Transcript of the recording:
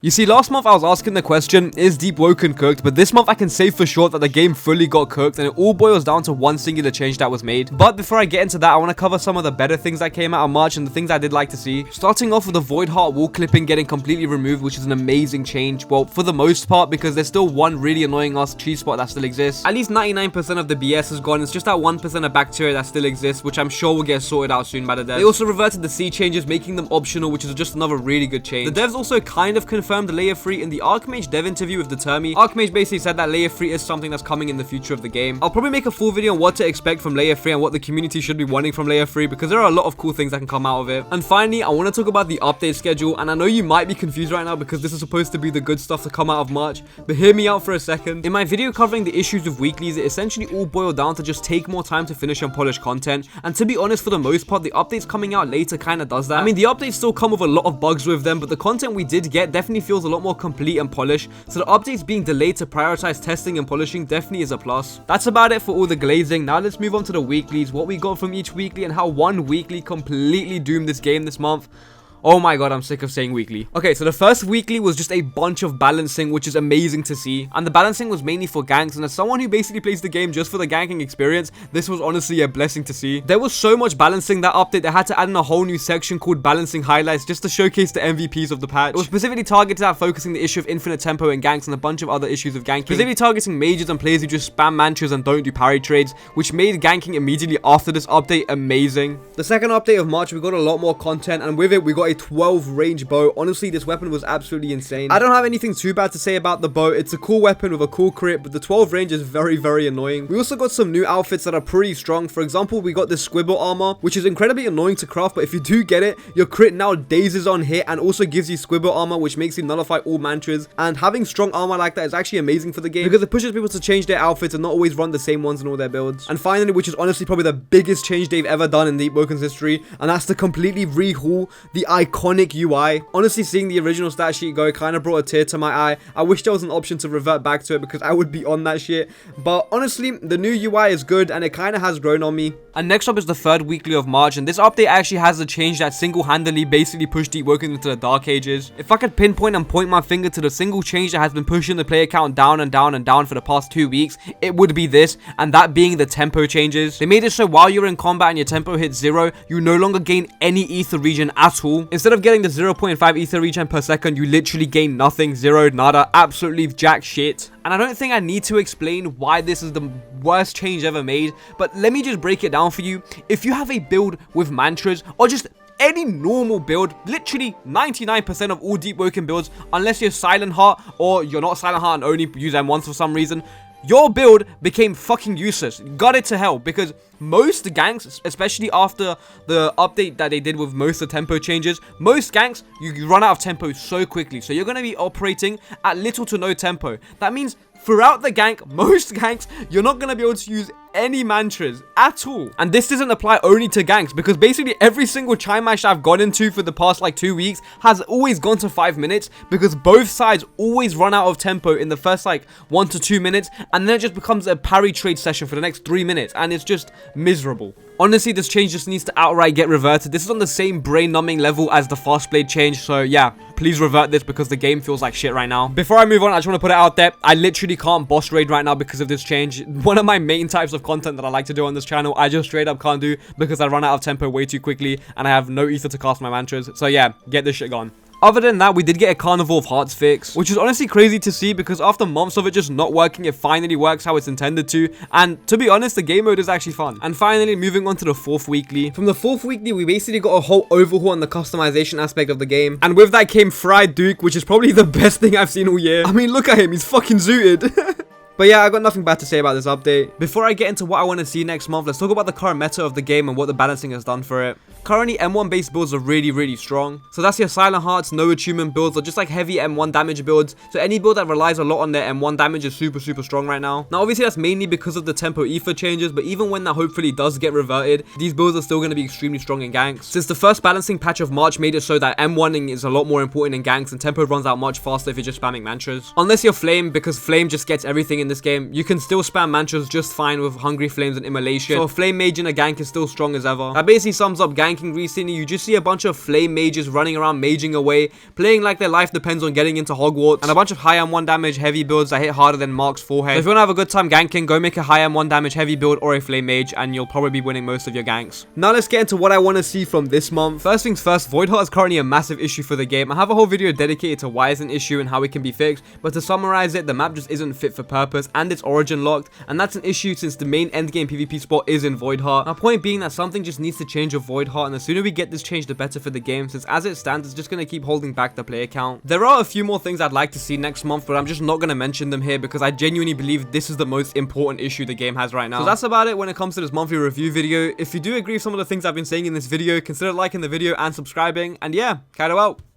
You see, last month I was asking the question, is Deepwoken cooked? But this month I can say for sure that the game fully got cooked, and it all boils down to one singular change that was made. But before I get into that, I want to cover some of the better things that came out of March and the things I did like to see. Starting off with the Void Heart wall clipping getting completely removed, which is an amazing change. Well, for the most part, because there's still one really annoying ass cheese spot that still exists. At least 99% of the BS is gone. It's just that 1% of bacteria that still exists, which I'm sure will get sorted out soon by the devs. They also reverted the sea changes, making them optional, which is just another really good change. The devs also kind of confirmed layer 3 in the Archmage dev interview with the Termi. Archmage basically said that layer 3 is something that's coming in the future of the game. I'll probably make a full video on what to expect from layer 3 and what the community should be wanting from layer 3, because there are a lot of cool things that can come out of it. And finally, I want to talk about the update schedule, and I know you might be confused right now because this is supposed to be the good stuff to come out of March, but hear me out for a second. In my video covering the issues with weeklies, it essentially all boiled down to just take more time to finish and polish content, and to be honest, for the most part, the updates coming out later kind of does that. I mean, the updates still come with a lot of bugs with them, but the content we did get definitely feels a lot more complete and polished, so the updates being delayed to prioritize testing and polishing definitely is a plus. That's about it for all the glazing. Now let's move on to the weeklies, what we got from each weekly and how one weekly completely doomed this game this month. Oh my god, I'm sick of saying weekly. Okay, so the first weekly was just a bunch of balancing, which is amazing to see. And the balancing was mainly for ganks, and as someone who basically plays the game just for the ganking experience, this was honestly a blessing to see. There was so much balancing that update, they had to add in a whole new section called balancing highlights just to showcase the MVPs of the patch. It was specifically targeted at focusing the issue of infinite tempo and ganks and a bunch of other issues of ganking. Specifically targeting mages and players who just spam mantras and don't do parry trades, which made ganking immediately after this update amazing. The second update of March, we got a lot more content, and with it, we got a 12 range bow. Honestly, this weapon was absolutely insane. I don't have anything too bad to say about the bow. It's a cool weapon with a cool crit, but the 12 range is very annoying. We also got some new outfits that are pretty strong. For example, we got this squibble armor, which is incredibly annoying to craft, but if you do get it, your crit now dazes on hit and also gives you squibble armor, which makes you nullify all mantras. And having strong armor like that is actually amazing for the game because it pushes people to change their outfits and not always run the same ones in all their builds. And finally, which is honestly probably the biggest change they've ever done in Deepwoken's history, and that's to completely rehaul the iconic UI. Honestly, seeing the original stat sheet go kind of brought a tear to my eye. I wish there was an option to revert back to it because I would be on that shit. But honestly, the new UI is good and it kind of has grown on me. And next up is the third weekly of March, and this update actually has a change that single-handedly basically pushed Deepwoken into the Dark Ages. If I could pinpoint and point my finger to the single change that has been pushing the player count down and down and down for the past 2 weeks, it would be this, and that being the tempo changes. They made it so while you're in combat and your tempo hits 0, you no longer gain any ether regen at all. Instead of getting the 0.5 ether regen per second, you literally gain nothing, zero, nada, absolutely jack shit. And I don't think I need to explain why this is the worst change ever made, but let me just break it down for you. If you have a build with mantras or just any normal build, literally 99% of all Deepwoken builds, unless you're Silent Heart or you're not Silent Heart and only use M1s for some reason, your build became fucking useless. Got it to hell, because most ganks, especially after the update that they did with most of the tempo changes, most ganks, you run out of tempo so quickly. So you're going to be operating at little to no tempo. That means throughout the gank, most ganks, you're not going to be able to use any mantras at all. And this doesn't apply only to ganks, because basically every single chime match I've gone into for the past like 2 weeks has always gone to 5 minutes, because both sides always run out of tempo in the first like 1 to 2 minutes, and then it just becomes a parry trade session for the next 3 minutes, and it's just miserable. Honestly, this change just needs to outright get reverted. This is on the same brain-numbing level as the fast blade change, so yeah, please revert this because the game feels like shit right now. Before I move on, I just want to put it out there, I literally can't boss raid right now because of this change. One of my main types of content that I like to do on this channel, I just straight up can't do because I run out of tempo way too quickly and I have no ether to cast my mantras. So yeah, get this shit gone. Other than that, we did get a Carnival of Hearts fix, which is honestly crazy to see because after months of it just not working, it finally works how it's intended to. And to be honest, the game mode is actually fun. And finally, moving on to the fourth weekly. From the fourth weekly, we basically got a whole overhaul on the customization aspect of the game. And with that came Fried Duke, which is probably the best thing I've seen all year. I mean, look at him. He's fucking zooted. But yeah, I got nothing bad to say about this update. Before I get into what I want to see next month, let's talk about the current meta of the game and what the balancing has done for it. Currently, M1 based builds are really strong. So that's your Silent Hearts, no attunement builds, or just like heavy M1 damage builds. So any build that relies a lot on their M1 damage is super strong right now. Now obviously that's mainly because of the tempo ether changes, but even when that hopefully does get reverted, these builds are still going to be extremely strong in ganks. Since the first balancing patch of March made it so that M1ing is a lot more important in ganks and tempo runs out much faster if you're just spamming mantras. Unless you're Flame, because Flame just gets everything in this game. You can still spam mantras just fine with Hungry Flames and Immolation, so a Flame Mage in a gank is still strong as ever. That basically sums up ganking recently. You just see a bunch of Flame Mages running around maging away, playing like their life depends on getting into Hogwarts, and a bunch of high M1 damage heavy builds that hit harder than Mark's forehead. So if you want to have a good time ganking, go make a high M1 damage heavy build or a Flame Mage, and you'll probably be winning most of your ganks. Now let's get into what I want to see from this month. First things first, Void Heart is currently a massive issue for the game. I have a whole video dedicated to why it's an issue and how it can be fixed, but to summarize it, the map just isn't fit for purpose and it's origin locked, and that's an issue since the main endgame PvP spot is in Void Heart. My point being that something just needs to change with Void Heart, and the sooner we get this changed, the better for the game, since as it stands, it's just going to keep holding back the player count. There are a few more things I'd like to see next month, but I'm just not going to mention them here because I genuinely believe this is the most important issue the game has right now. So that's about it when it comes to this monthly review video. If you do agree with some of the things I've been saying in this video, consider liking the video and subscribing, and yeah, Kaido out.